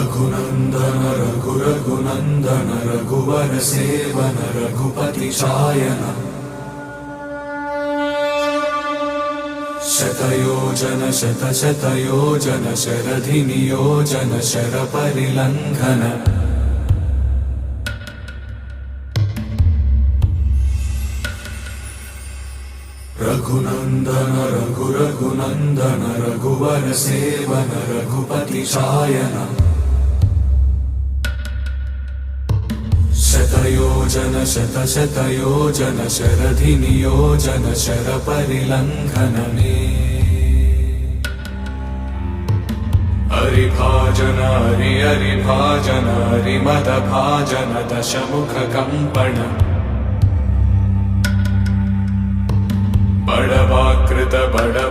रघुनन्दन रघुरघुनन्दन रघुवर seven Raghupati Shayan शतयोजन शतशतयोजन शरधि नियोजन शरपरिलङ्घन रघुनन्दन रघुरघुनन्दन रघुवर seven Raghupati Shayan शतयोजन शतशतयोजन शरधि नियोजन शरपरिलङ्घन मे हरिभाजन हरिभाजन हरिमदभाजन दशमुख कंपन बड़वाकृत बड़